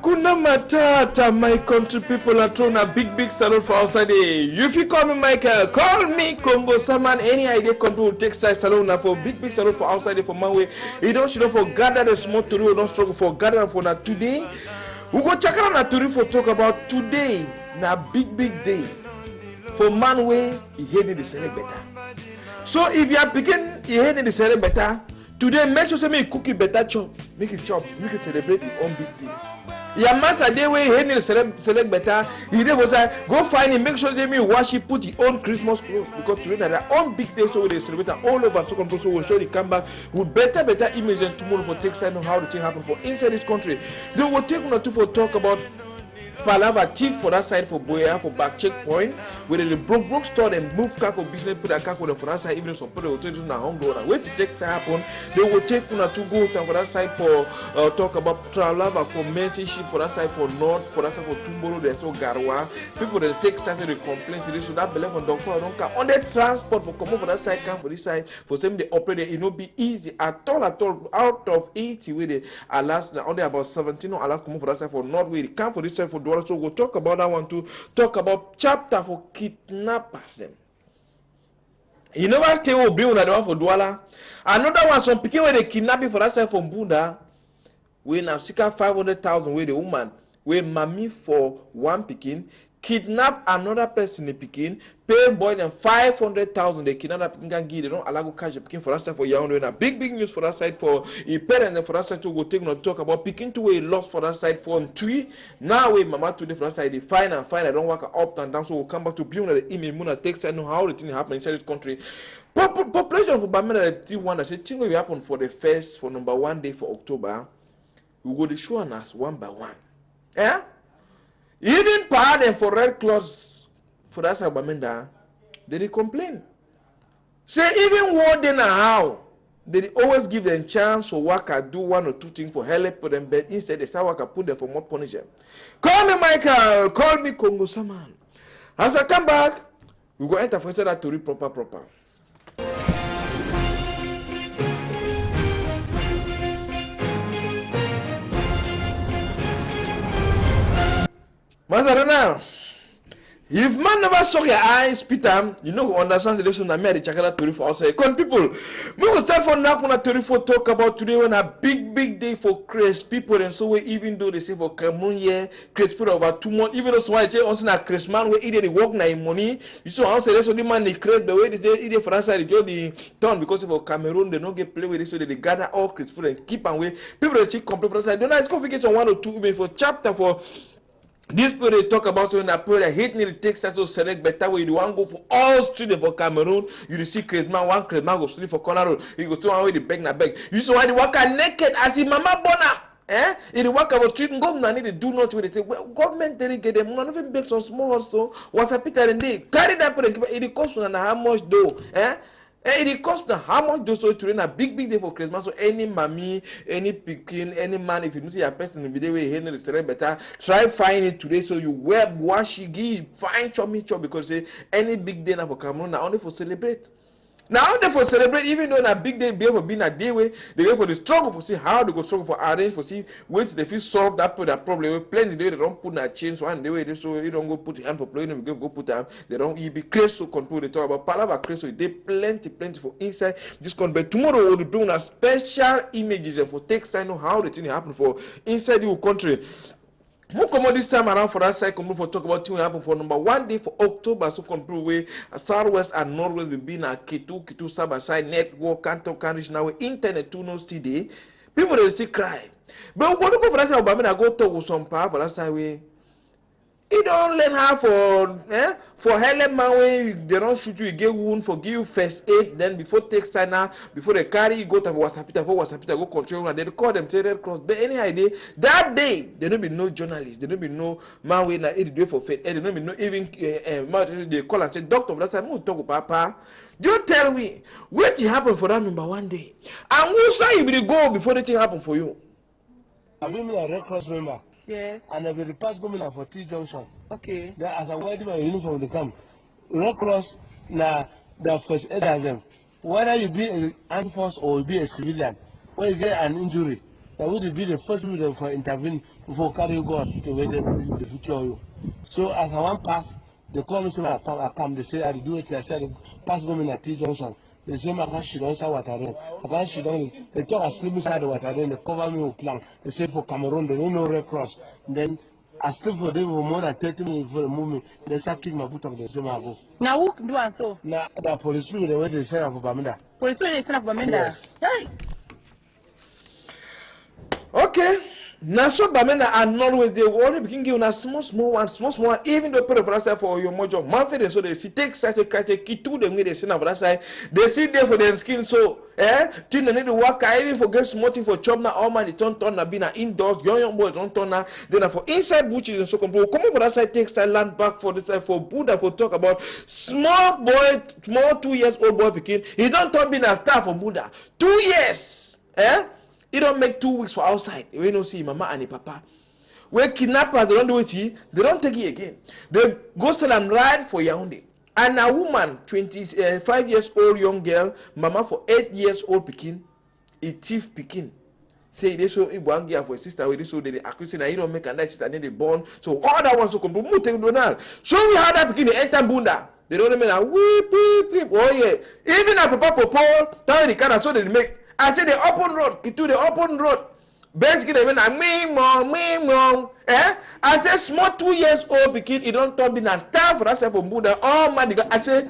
Hakuna Matata, my country people are throwing a big salute for outside. If you call me Michael, call me Congo Saman. Any idea country will take side salute now for big salute for outside for my way. You don't should for gather the small to do, don't struggle for gather for now today. We go check out na for talk about today. Na big day for man way he heading the select better. So if you are picking he heading the select better, today make sure say make cook it better chop, make it celebrate your own big day. Your master day way he need select better. He dey was go find him, make sure they me wash it, put your own Christmas clothes because today na their own big day, so they celebrate all over. So control, so we'll show the comeback with better image than tomorrow for take sign on how the thing happen for inside this country. They will take one or two for talk about Palava chief for that side for Boya for back checkpoint where the broke store and move kako business put a kako for that side even some people will take to na home and wait to take happen. They will take one or two go for that side for talk about Palava for Mercy ship for that side for North for that side for Tumbolo there's so Garwa people that take side they complain to this so that believe on doctor on the transport for come over that side come for this side for some they operate it no be easy at all out of 80 where they last only about 17 or last come for that side for North where they come for this side for so we'll talk about that one too. Talk about chapter for kidnappers them. You never stay will be on that one for Douala. Another one some picking where they kidnapping for that side from Bunda. We now seek 500,000 where the woman where mommy for one picking kidnap another person in Pekin, pay boy them 500,000. They kidnap Pekin can give. They don't allow cash Pekin for that side for Yaoundé. A big news for that side for a parent for that side to go take no talk about Pekin to a loss for that side for Tui. Now we mama today for that side they fine. I don't work up and down. So we'll come back to Bion the email Muna takes and know how the thing happen inside this country. Population for Bamenda the one that say thing will happen for the first for number 1 day for October. We go to show us one by one. Yeah? Even part them for Red Cross for that Bamenda, they complain. Say even what they know how, they always give them chance for work and do 1 or 2 things for help for them, but instead they start work and put them for more punishment. Call me Michael, call me Congo Saman. As I come back, we go enter for that to read proper. Mazarana, if man never saw your eyes, Peter, you know understand the lesson. I made the chakra to for outside. Con people, we will start for now. Kuna to for talk about today when a big day for Chris people and so we even though they say for Cameroon year, Chris people over 2 months. Even though so I say on na Chris man we either they work na money. You saw how say that's only man they create the way they either for that side they do the turn because for Cameroon they don't get play with it so they gather all Chris people and keep away. People they see complete for that side. Don't know it's configuration 1 or 2 even for chapter for. This people they talk about so in that period, hate me to take so select better way. You want go for all street for Cameroon. You see great man, one great man go sleep for corner road. You go to one way the beg na beg. You see why the worker naked as if mama bona. In the work of treating government need to do not with it. Well, government they get them none of them big some small so what a Peter and they carry that for it cost and how much though. It costs now how much do so to run a big day for Christmas. So any mommy, any picking, any man, if you don't see a person in the video way handle the better, try find it today so you wash it, give fine chop because say any big day now for Cameroon now only for celebrate. Now they for celebrate even though na big day be for being a day way they go for the struggle for see how they go struggle for arrange for see wait they feel solve that problem plenty they don't put na change one the way they so you don't go put hand for play them go put them they don't be crazy so control they talk about palava crazy so they plenty for inside this con but tomorrow we'll be doing a special images and for take sign of how the thing happen for inside your country. Who come on this time around for that side come for talk about things happen for number 1 day for October so come way Southwest and Northwest will be na Kitu Saba side network can't reach now internet to no CD. People they still cry. But when you go for that side I go talk with some power for that side way. You don't learn how for Helen man when they don't shoot you, you get wound for give you first aid, then before take sign before they carry you go to WhatsApp go control and they call them Red Cross. But any idea that day there don't be no journalists, there don't be no man when it do for faith, there don't be no even they call and say doctor for that time talk with Papa. You tell me what happened for that number 1 day. And who say you will go before the thing happen for you? I've been a Red Cross member. Yes. And I've been the past governor for T Junction. Okay. Then as I wear my uniform, they come. Red Cross, now the first aid as them. Whether you be an armed force or you be a civilian, when you get an injury, that would be the first people for intervene before carry go to where the future you. So as I want pass, they call me say I come, they say I do it, I said pass government at T Junction. They say my car she don't say water rain. About she don't they talk I sleep beside the water rain, they cover me with plan. They say for Cameroon they don't know Red Cross. Then I sleep for them for more than 30 minutes for the movement. They start kick my boot up, they say my go. Now who do and so? Now the police people the way they say for Bamida. Police people they send up Bamenda. Yes. Hey. Okay. Now so Bamenda and always they only begin giving us small one, even though put for us for your mojo monthly, so they see take such a key to them with the sin of that side. They see there for their skin, so till they need to work, I even forget smoking for chop now, all man, they turn bina indoors, young boys don't turn now, then for inside butches and so come over for that side, take side land back for this side for Buddha for talk about small 2 years old boy picking. He don't turn being a star for Buddha. 2 years, He don't make 2 weeks for outside. We don't see mama and papa. Where kidnappers, they don't do it, they don't take it again. They go sell and ride for Yaoundé. And a woman, 25 years old young girl, mama for 8 years old Pekin, a thief Pekin. Say they show it one girl for a sister, they show they accuse and you don't make a nice sister, and then they born. So all that ones to come to Donald. Show me how that Pekin they enter Bunda. They don't mean a weep. Oh yeah. Even a papa Paul, tell the kind of so they make. I said the open road, to the open road. Basically, when I me mom, I said small 2 years old kid, he don't turn in a star for us for Buddha. Oh man, I said,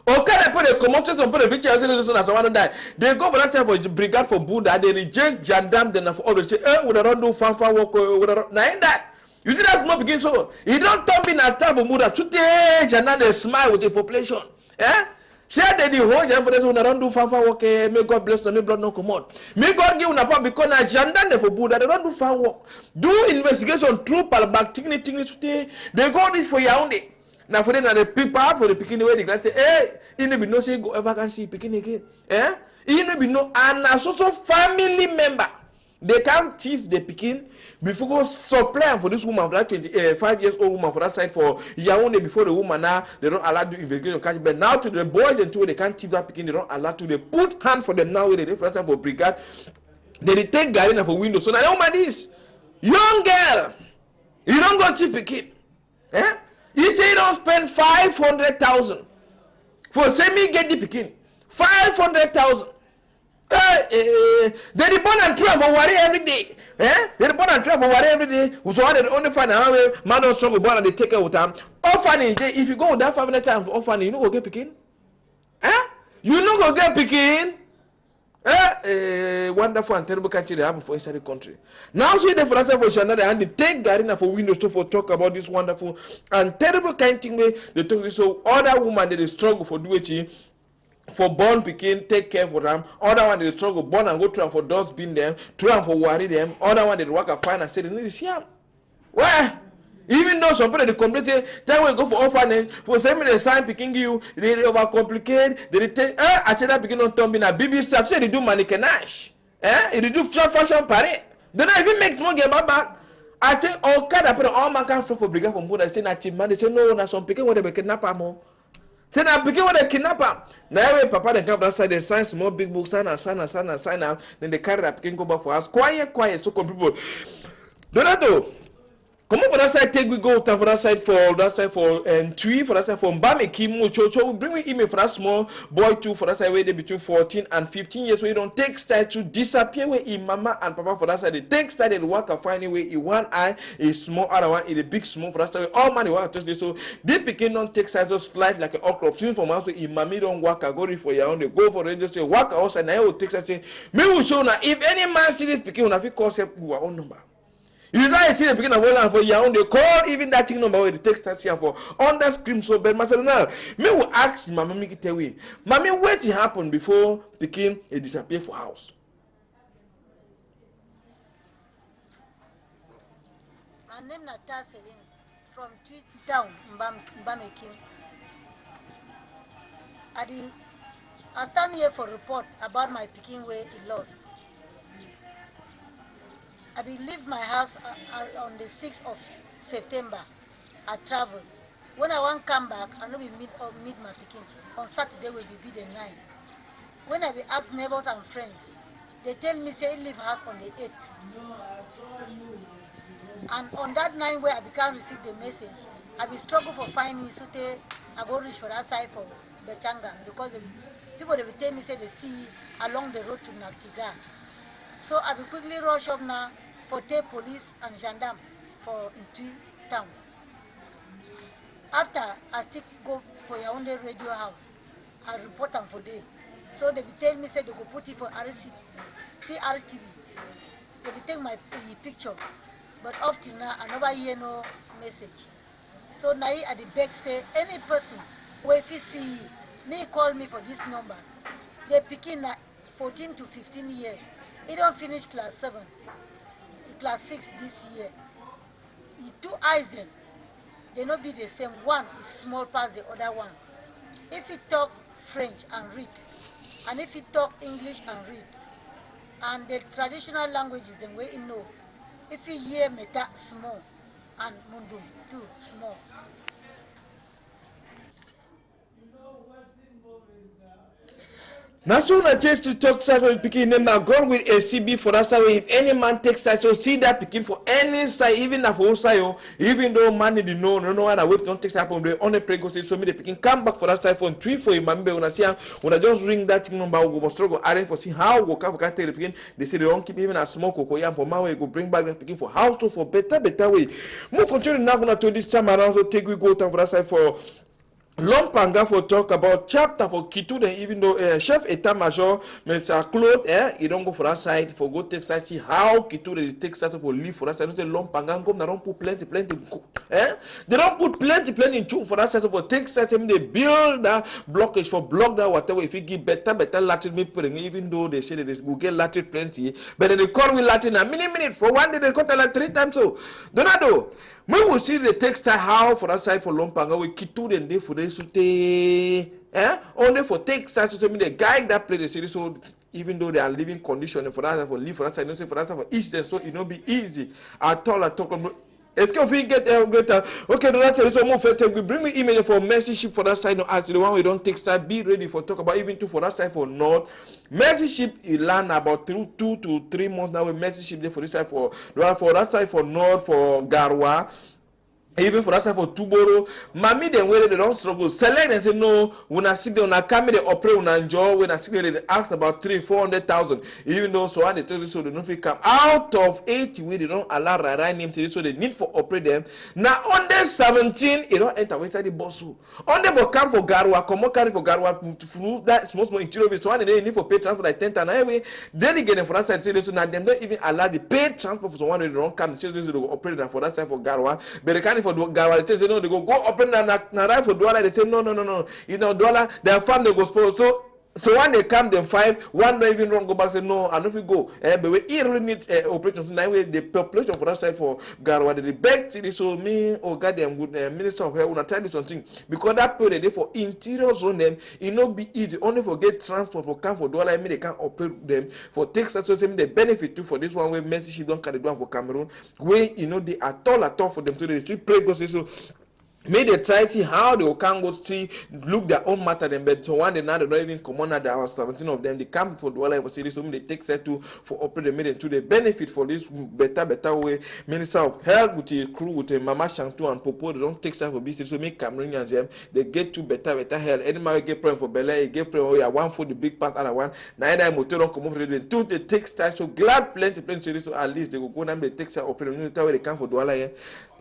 okay, they put a commotion, some put a picture, I said, as someone die. They go for that for brigade for Buddha, they reject gendarme, then for all the say, would I don't do fanfare work, would I not? Now in that. You see that small begin so he don't turn in a star for Buddha. Today, gendarme they smile with the population. Say that the whole young for this one don't do fanfare work. May God bless them, may blood no come out. May God give una part because na gendarme for Buddha they don't do fan work. Do investigation through palbak tingly today. They go this for Yaoundé. Now for them they pick up for the picking away the glass say, hey, you no be no say go ever can see picking again. You no be no and also family member. They can't thief the picking before go supply for this woman for that 25 years old woman for that side for Yaoundé before the woman now they don't allow to investigation catch but now to the boys and two they can't thief that picking they don't allow to they put hand for them now with the first time for brigade they take garden for window so now the woman is young girl you don't go thief picking you say you don't spend 500,000 for semi get the picking 500,000. They report and try for worry every day. They report and try for worry every day. So they only find out way man don't struggle born and they take care of time. Orphanage, if you go that 500 times for orphanage, you no go get picking. You no go get picking. Wonderful and terrible country they have for inside the country. Now see the for us for Shanada and they take Garina for windows to for talk about this wonderful and terrible kind of thing way they talk this so other woman they struggle for do it. For born picking, take care for them. Other one they struggle born and go try for those being them, try for worry them. Other one they work a fine and say they need to see them. Where? Even though some people they complain, then we go for orphanage, for some they sign picking you, they overcomplicate, they take I said that picking on Tom in a BB stuff, say they do mannequinage. They do fashion parade. They don't even make small game back. I say all kind of all man can for brigade from Buddha, I say that man, they say no, na some picking what they kidnap more. Then I begin with the kidnapper. Now papa they come that side, they sign small big books, sign. Then they carry that picking go back for us. Quiet, so come people. Donato, come over that side, take we go for that side and three for that side for Mbame Kim Cho. Bring me email for that small boy too for that side where they between 14 and 15 years. So you don't take style to disappear where in mama and papa for that side. They take style and work a fine way in one eye is small, other one is a big small for that side. All money work just so they begin don't take size just slide like an okra. Since from us in mommy don't work a go for your own. They go for radio say work outside now will take size say me will show now if any man see this picking when I call say your own number. You know, I see the beginning of Holland for Yaoundé. Call even that thing number where the text starts here for under scream so bad. Master now, me will ask Mama make it away. Mommy, what happened before the king disappear for house? My name is Taselin from Tweet Down, Mbame Kim. I stand here for report about my picking where he lost. I leave my house on the 6th of September. I travel. When I want to come back, I know we meet my picking. On Saturday will be the 9th. When I be ask neighbors and friends, They tell me say he leave house on the 8th. And on that night where I began receive the message, I be struggle for finding Sute. I go reach for that side for Bechanga because people they will tell me say they see along the road to Naptiga. So I will quickly rush up now for take police and gendarme for Ntui town. After I still go for your own radio house, I report them for day. So they will tell me say they go put it for CRTV. They will take my picture. But often now I never hear no message. So now at the back say any person who if you see me call me for these numbers. They picking 14 to 15 years. He don't finish class 7, class 6 this year. He two eyes them. They not be the same. One is small past the other one. If he talk French and read, and if he talk English and read, and the traditional languages the way he know. If he hear meta small and mundum too small. Now, so I just to talk side with picking name now God with a CB for that side. If any man takes side, so see that picking for any side, even if whole side, even though man didn't know, no one I wait don't take side on the on the pregnancy. So me the picking come back for that side for 3 for him. When I see when I just ring that thing number, we go struggle arrange for see how we can take the picking. They say they don't keep even a small cocoa for my way. Go bring back the picking for how to for better way. More continue now when I told this time around. So take we go to for that side for. Lompanga for talk about chapter for Kitu, then even though chef etat major Mr. Claude, he don't go for that side for go take side see how Kitu they take side for leave for that side. Don't say Lompanga come, they don't put plenty, they don't put plenty into for that side for take side. They build that blockage for block that whatever. If you give better Latin me putting, even though they say that they will get Latin plenty, but they call with Latin a minute for one day they cut like 3 times. So Donado. When we see the textile how for that side for Lompanga, we Kitu then they for this only for textile so me the guy that play the series so even though they are living condition for that for live for that side, don't say for that side for Eastern, so it not be easy at all. Est-ce qu'on fait get okay, that's it. So move we bring me email for message for that side. No, as the one we don't take start. Be ready for talk about even two for that side for North. Message you learn about 2 to 3 months now. We message there for this side for that side for North for Garwa. Even for that side for Tuboro, Mami then where they don't struggle. Select and say no. When I see them, when I come they operate when I enjoy. When I see them, they ask about 300,000-400,000. Even though so they tell you so they don't feel come out of 80 where they don't allow right name to so they need for operate them. Now under 17, you don't enter inside the boss. On the come for Garwa, come on carry for Garwa. That small interior. So they need for pay transport like 10 times anyway. Then they get them for that side. So now them don't even allow the paid transport for someone they don't come. So they operate them for that side for Garwa. But they can't for Garwa, they say no, they go open and right for Douala, they say no. You know, Douala, their farm they go spoil. So when they come, them 5, one don't even wrong go back say no, and if you go, but we really need operations. Now the population for that side for Garwa, they beg city. So me, oh goddamn good Minister of Health, wanna tell you something because that period they for interior zone them, it not be easy. Only for get transport for come for Douala, I mean they can't operate them for Texas. So they benefit too for this one where message don't carry down for Cameroon. Where you know they at all for them. So they still play go so. May they try see how they can go see look their own matter them, but so one day now they don't even come on at our 17 of them. They come for Douala for city, so they take set to for operate the meeting to the benefit for this better way. Minister of Health with the crew with the Mama Shantou and Popo, they don't take set for business, so make Cameroonians them they get to better health. Any man get problem for Bele, get problem where one for the big part and one. Neither motor don't come over the two they take style. So glad plenty so at least they will go down they take set operate the where they come for Douala here.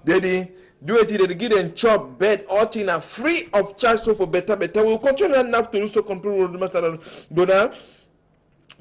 Daddy. Do it, they give them chop, bed, all thing are free of charge. So for better. We'll continue enough to do so complete with the matter Donald.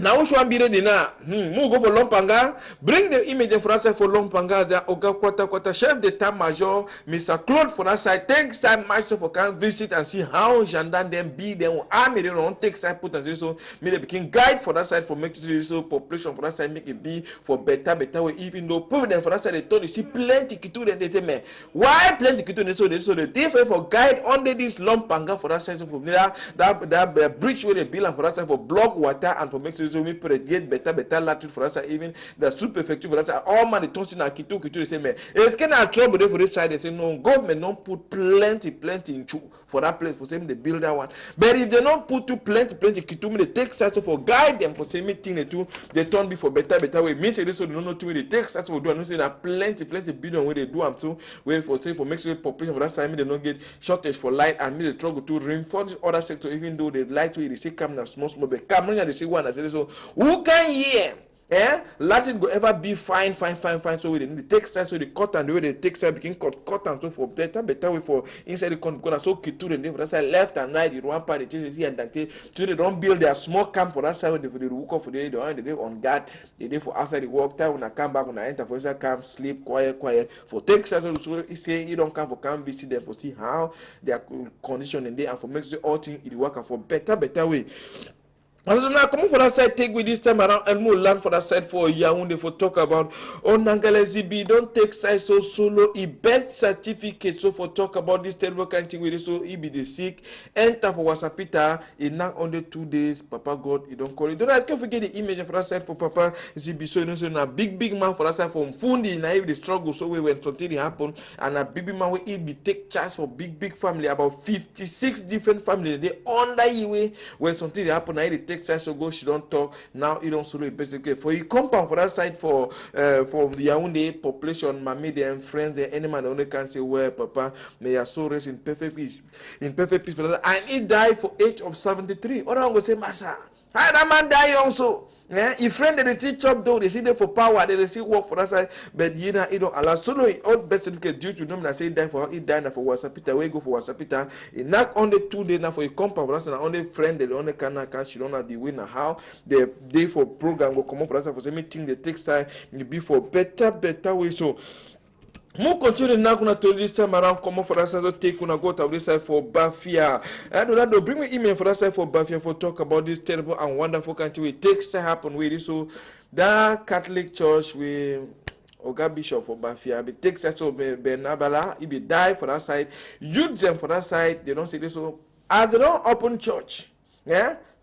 Now which one be ready now? Move go for Lompanga. Bring the image for us for Lompanga. The Oga Kwata chef d'etat major, Mr. Claude for that side. Take time match for can visit and see how gendarme them be them army they don't take side put and so me they became guide for that side for make so population for that side make it be for better way. Even though people them for that side they told you see plenty Kitu then they say man why plenty Kitu so they different for guide under this Lompanga for that side so for that bridge where they build and for that side for block water and for make so me get better latitude for us, even the sous-prefecture for us, all man the tons in Kitu, they say, man, it's kind of trouble there for this side. They say, no, government don't put plenty in for that place for saying they build that one. But if they don't put too plenty Kitu, they take sides for guide them for saying meeting the two, they turn be for better way. Me say this so they don't know to they take sides for do and say that plenty billion where they do them too, where for say for make sure the population for that side they don't get shortage for light and me they struggle to reinforce the other sector, even though they like to they say come now small, but come they say one, I say so who can hear? Latin go ever be fine. So we need the take side, so the cut and the way they take side begin cut and so for better way for inside the corner. So Kitu and for that side left and right, the one part they chase here and that so they don't build their small camp for that side for the work of the day, the day on guard, the day for outside the work time when I come back when I enter for inside camp, sleep quiet for take side so he say you don't come for camp visit them for see how their condition and they and for make sure all things it work for better way. And so now come for that side, take with this time around and more land for that side for Yaoundé for talk about Nangale Zibi. Don't take side so solo a birth certificate. So for talk about this terrible kind of thing with it. So he be the sick. Enter for Wasapita in now under 2 days. Papa God, he don't call it. Don't ask you forget the image for that side for Papa Zibi. So you know, so now big man for that side from Fundi. Now if the struggle so we when something happen and a big man will be take charge for big family about 56 different families. They under you when something happen. Now they take side so go she don't talk now you don't solo basically for you compound for that side for the Yaoundé population mammy and friends the any man only can say well Papa may your soul rest in perfect peace for that and he died for age of 73 or I'm gonna say massa how that man die also. If friend they see chop though, they see them for power, they see work for that side, but you know, it don't allow. So no, all best certificate due to them that say die for he died for Wasapita, we go for Wasapita. It not only 2 days now for a compound for us and only friend they only can she don't have the winner how the day for program will come up for us for meeting the text time you be for better way. So more continue now gonna tell this time around come for us to take una go to this side for Bafia. I do not bring me email for that side for Bafia for talk about this terrible and wonderful country we takes to happen with it. So that Catholic Church we Oga Bishop for Bafia be takes us so Bernabala he be die for that side. Youth them for that side they don't say this so as they don't open church.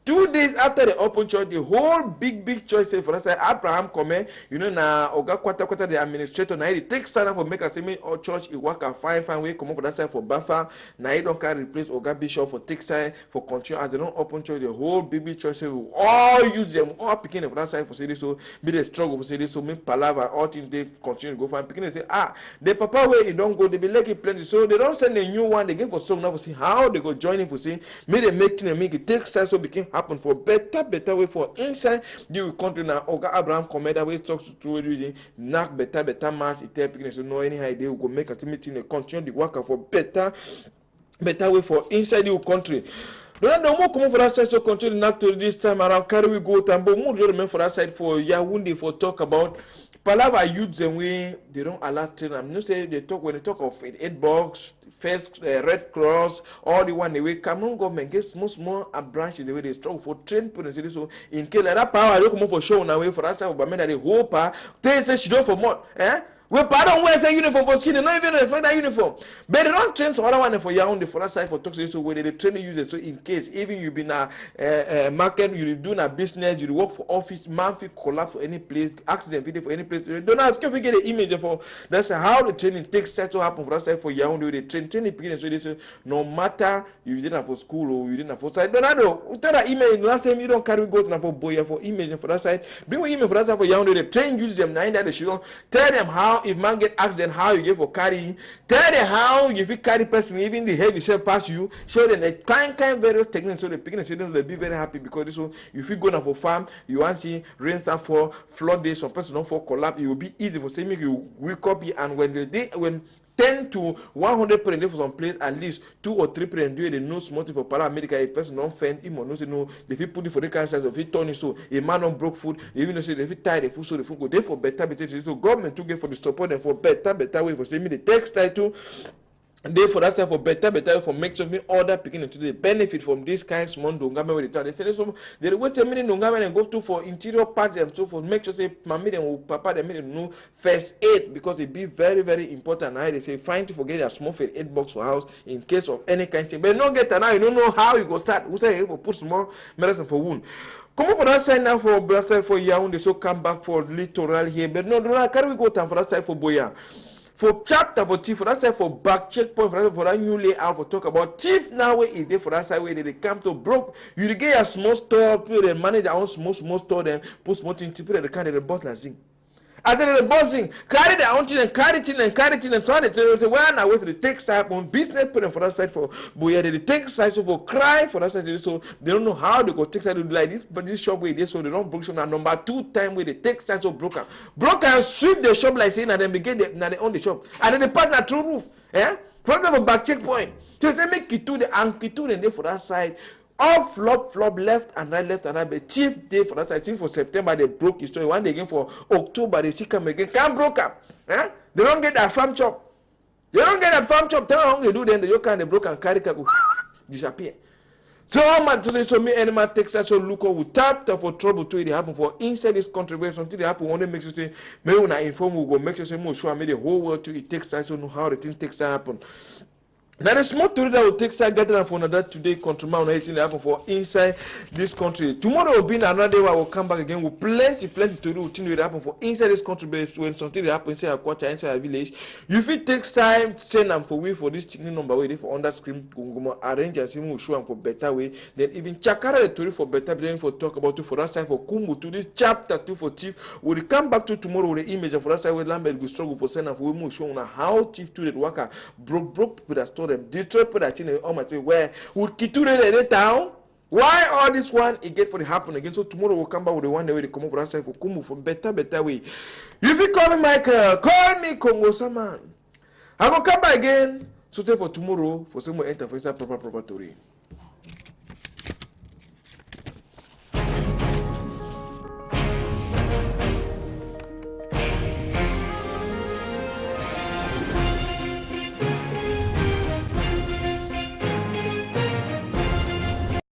2 days after the open church, the whole big church say for us, Abraham come, you know, na Oga Kwata the administrator, now he takes time for make a semi or church, he work a fine way, come up for that side for Bafa, now he don't can replace Oga Bishop for take side for continue as they don't open church, the whole big church say we all use them, all picking for that side for say this, so be the struggle for say this, so make palava, all things they continue to go find picking say, the papa way you don't go, they be like it plenty, so they don't send a new one, they give for some now for see how they go join him for say, may they make it take side so became happen for better way for inside the country now. Oga Abraham Komeda way talks to reading knock better mass it tell people so no any idea we go make a meeting and continue the work for better way for inside the country. Don't know more come for that side so continue not to this time around carry we go tambo more remember for that side for Yaoundé for talk about Palava youths and we they don't allow them. You say they talk when they talk of 8 box, first Red Cross, all the one the way Cameroon government gets more branches the way they struggle for train people and so in case like that power they come for show now way for us but the whole power they say she don't for more we pardon wear say uniform for skin, they not even reflect that uniform. But they don't train some other one for Yaoundé for that side for toxic so where they train the users. So in case even you been a market, you doing a business, you work for office, man collapse for any place, accident video for any place. Don't ask if you get the image for that's how the training takes set to happen for that side for Yaoundé. They training beginning so they say no matter you didn't have for school or you didn't have for side. Don't know. Tell that email last time you don't carry go to for boy for image for that side. Bring me email for that side for Yaoundé. They train use them nine that they should tell them how. If man get asked then how you get for carrying, tell them how you fit carry person even the heavy self pass you, show them the kind various techniques so the beginning students will be very happy because this one if you go now for farm, you want to rain start for flood day, some person don't for collapse, it will be easy for saying make you wake up and when the day when 10 to 100 per day for some place, at least 2 or 3 per day, they know small for paramedical. If person don't fend, him or no say no, if he put it for the cancer, if he turn it so, a man don't broke food, even though say if he tie the food so the food go there for better. So government to get for the support and for better way for saying me the text title. They for that side for better for make something other picking to the benefit from this kind small dongame with the they say so they wait a minute dongame and go to for interior parts and so for make sure say mommy them papa them no first aid because it be very important. Now they say fine to forget a small first aid box for house in case of any kind of thing, but no get now you don't know how you go start. Who say you put small medicine for wound. Come on for that side now for Brazil for Yaoundé, so come back for littoral here, but no carry we go time for that side for Boya. For chapter for thief, for that side for back checkpoint, for that new layout for talk about thief now where is there for that side where they come to broke. You get a small store, people they manage their own small store, then put small things, people they can't the bottle and sing. And then the bossing carry their own thing and carry thing and so on. They say, well, now wait to the take side on business put them for that side for boy, they take side so for cry for that side. So they don't know how they go take side like this, but this shop where they so they don't broke shop. Now number 2 time where they take side so broken sweep the shop like saying and then begin now they own the shop. And then they partner through roof. Eh? For example, back checkpoint. So they make it to the ankitu and there for that side. All flop left and right, but chief day for that I think for September they broke his story. One day again for October they see come again. Can't broke up. Eh? They don't get that farm chop. They don't get that farm chop. Tell how they do then the yoke and they broke and carry disappear. So how much to say so me animal takes such a look we tap for trouble to it happen for inside this country where something happen one makes you say maybe when I inform we go make you say more sure I made the whole world to it takes time so know how the thing takes time happen. Now the small story that will take side gather for another today country man anything happen for inside this country. Tomorrow will be another day where I will come back again with plenty to do thing will happen for inside this country based when something will happen inside a quarter inside a village. You fit take time train them for we for this chicken number way they for under screen go arrange and see will show them for better way. Then even chakara the story for better then for talk about it for that side for Kumbu to this chapter 2 for thief. We'll come back to tomorrow with the image and for that side where Lambert will struggle for send and for we will show how thief to the worker broke with a story. Them Detroit put that in the almighty where would Kiture the town. Why all this one it get for the happen again? So tomorrow we'll come back with the one day they come over outside for Kumu for better way. If you call me Michael, call me Congo Saman. I will come back again. So for tomorrow for some more enter for proper story.